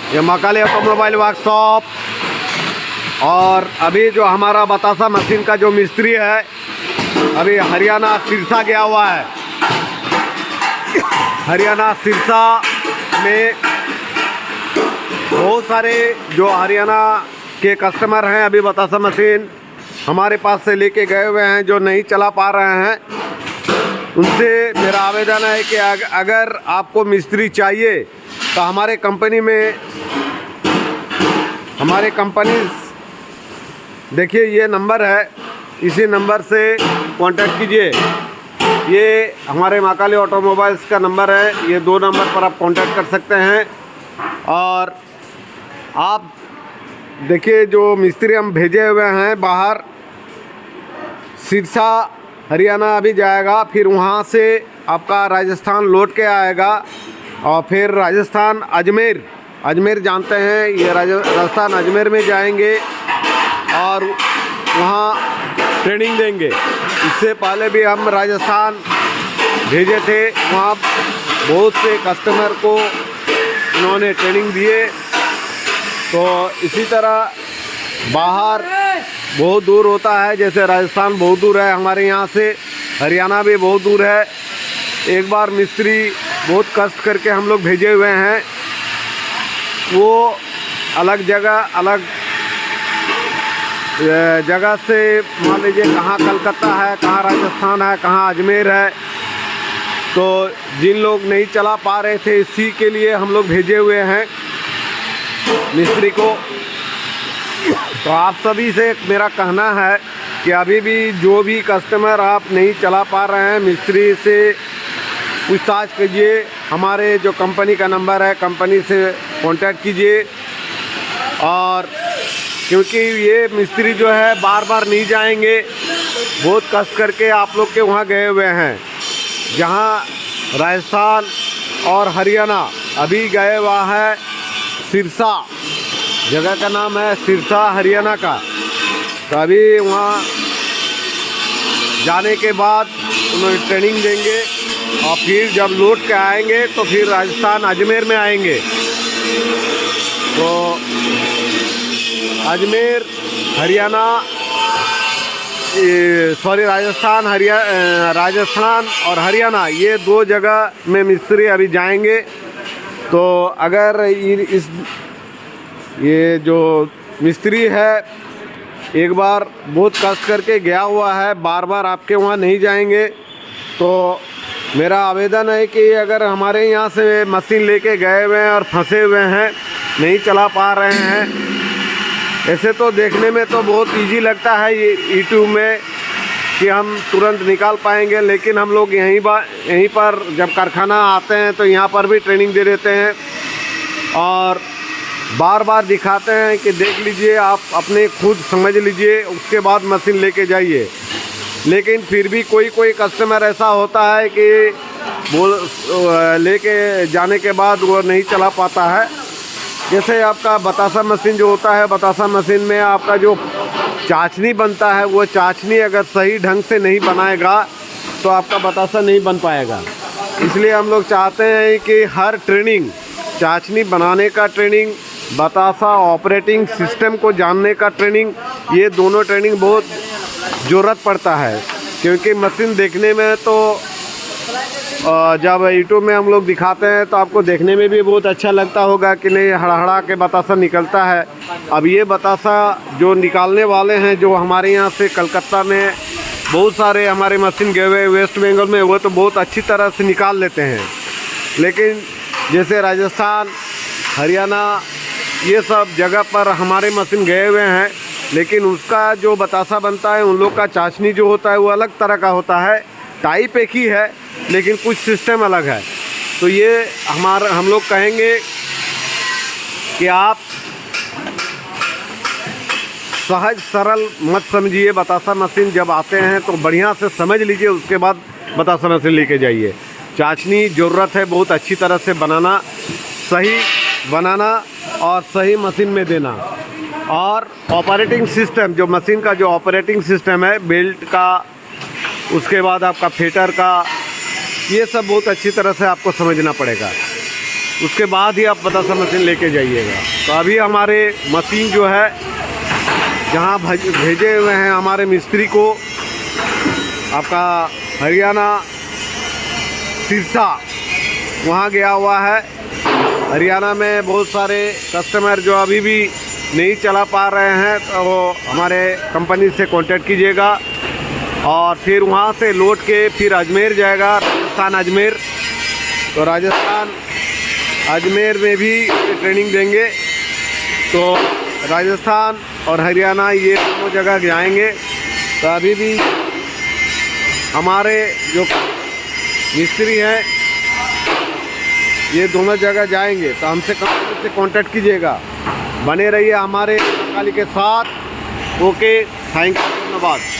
ये Mahakali automobile workshop. और अभी जो हमारा बतासा मशीन का जो मिस्त्री है अभी हरियाणा सिरसा गया हुआ है। हरियाणा सिरसा में बहुत सारे जो हरियाणा के कस्टमर हैं अभी बतासा मशीन हमारे पास से लेके गए हुए हैं, जो नहीं चला पा रहे हैं। उनसे मेरा आवेदन है कि अगर आपको मिस्त्री चाहिए तो हमारे कंपनी देखिए ये नंबर है, इसी नंबर से कांटेक्ट कीजिए। ये हमारे महाकाली ऑटोमोबाइल्स का नंबर है, ये 2 नंबर पर आप कांटेक्ट कर सकते हैं। और आप देखिए जो मिस्त्री हम भेजे हुए हैं बाहर सिरसा हरियाणा अभी जाएगा, फिर वहाँ से आपका राजस्थान लौट के आएगा और फिर राजस्थान अजमेर जानते हैं, ये राजस्थान अजमेर में जाएंगे और वहाँ ट्रेनिंग देंगे। इससे पहले भी हम राजस्थान भेजे थे, वहाँ बहुत से कस्टमर को इन्होंने ट्रेनिंग दिए। तो इसी तरह बाहर बहुत दूर होता है, जैसे राजस्थान बहुत दूर है हमारे यहाँ से, हरियाणा भी बहुत दूर है। एक बार मिस्त्री बहुत कष्ट करके हम लोग भेजे हुए हैं, वो अलग जगह से मान लीजिए कहाँ कलकत्ता है, कहाँ राजस्थान है, कहाँ अजमेर है। तो जिन लोग नहीं चला पा रहे थे इसी के लिए हम लोग भेजे हुए हैं मिस्त्री को। तो आप सभी से मेरा कहना है कि अभी भी जो भी कस्टमर आप नहीं चला पा रहे हैं मिस्त्री से पूछताछ कीजिए। हमारे जो कंपनी का नंबर है, कंपनी से कांटेक्ट कीजिए। और क्योंकि ये मिस्त्री जो है बार बार नहीं जाएंगे, बहुत कष्ट करके आप लोग के वहाँ गए हुए हैं, जहाँ राजस्थान और हरियाणा अभी गए हुआ है सिरसा, जगह का नाम है सिरसा हरियाणा का। तो अभी वहाँ जाने के बाद उन्होंने ट्रेनिंग देंगे और फिर जब लौट के आएंगे तो फिर राजस्थान अजमेर में आएंगे। तो अजमेर हरियाणा राजस्थान और हरियाणा ये 2 जगह में मिस्त्री अभी जाएंगे। तो अगर ये जो मिस्त्री है एक बार बहुत कष्ट करके गया हुआ है, बार बार आपके वहाँ नहीं जाएंगे। तो मेरा आवेदन है कि अगर हमारे यहाँ से मशीन लेके गए हुए हैं और फंसे हुए हैं, नहीं चला पा रहे हैं, ऐसे तो देखने में तो बहुत इजी लगता है ये यूट्यूब में कि हम तुरंत निकाल पाएंगे, लेकिन हम लोग यहीं पर जब कारखाना आते हैं तो यहाँ पर भी ट्रेनिंग दे देते हैं और बार बार दिखाते हैं कि देख लीजिए, आप अपने खुद समझ लीजिए, उसके बाद मशीन लेके जाइए। लेकिन फिर भी कोई कस्टमर ऐसा होता है कि लेके जाने के बाद वो नहीं चला पाता है। जैसे आपका बतासा मशीन जो होता है, बतासा मशीन में आपका जो चाशनी बनता है, वो चाशनी अगर सही ढंग से नहीं बनाएगा तो आपका बतासा नहीं बन पाएगा। इसलिए हम लोग चाहते हैं कि हर ट्रेनिंग, चाशनी बनाने का ट्रेनिंग, बतासा ऑपरेटिंग सिस्टम को जानने का ट्रेनिंग, ये दोनों ट्रेनिंग बहुत ज़रूरत पड़ता है। क्योंकि मशीन देखने में तो जब यूट्यूब में हम लोग दिखाते हैं तो आपको देखने में भी बहुत अच्छा लगता होगा कि नहीं, हड़हड़ा के बतासा निकलता है। अब ये बतासा जो निकालने वाले हैं, जो हमारे यहाँ से कलकत्ता में बहुत सारे हमारे मशीन गए हुए वेस्ट बंगाल में, वो तो बहुत अच्छी तरह से निकाल लेते हैं। लेकिन जैसे राजस्थान, हरियाणा, ये सब जगह पर हमारे मशीन गए हुए हैं, लेकिन उसका जो बतासा बनता है, उन लोग का चाशनी जो होता है वो अलग तरह का होता है। टाइप एक ही है लेकिन कुछ सिस्टम अलग है। तो ये हम लोग कहेंगे कि आप सहज सरल मत समझिए। बतासा मशीन जब आते हैं तो बढ़िया से समझ लीजिए, उसके बाद बतासा मशीन लेके जाइए। चाशनी ज़रूरत है बहुत अच्छी तरह से बनाना, सही बनाना और सही मशीन में देना। और ऑपरेटिंग सिस्टम, जो मशीन का जो ऑपरेटिंग सिस्टम है, बेल्ट का, उसके बाद आपका फीटर का, ये सब बहुत अच्छी तरह से आपको समझना पड़ेगा। उसके बाद ही आप बतासा मशीन लेके जाइएगा। तो अभी हमारे मशीन जो है जहाँ भेजे हुए हैं हमारे मिस्त्री को, आपका हरियाणा सिरसा, वहाँ गया हुआ है। हरियाणा में बहुत सारे कस्टमर जो अभी भी नहीं चला पा रहे हैं, तो वो हमारे कंपनी से कांटेक्ट कीजिएगा और फिर वहाँ से लौट के फिर अजमेर जाएगा, राजस्थान अजमेर। तो राजस्थान अजमेर में भी ट्रेनिंग देंगे। तो राजस्थान और हरियाणा ये दोनों जगह जाएंगे। तो अभी भी हमारे जो मिस्त्री हैं ये दोनों जगह जाएंगे, तो हमसे कंपनी से कांटेक्ट कीजिएगा। बने रहिए हमारे काली के साथ। ओके, थैंक यू, धन्यवाद।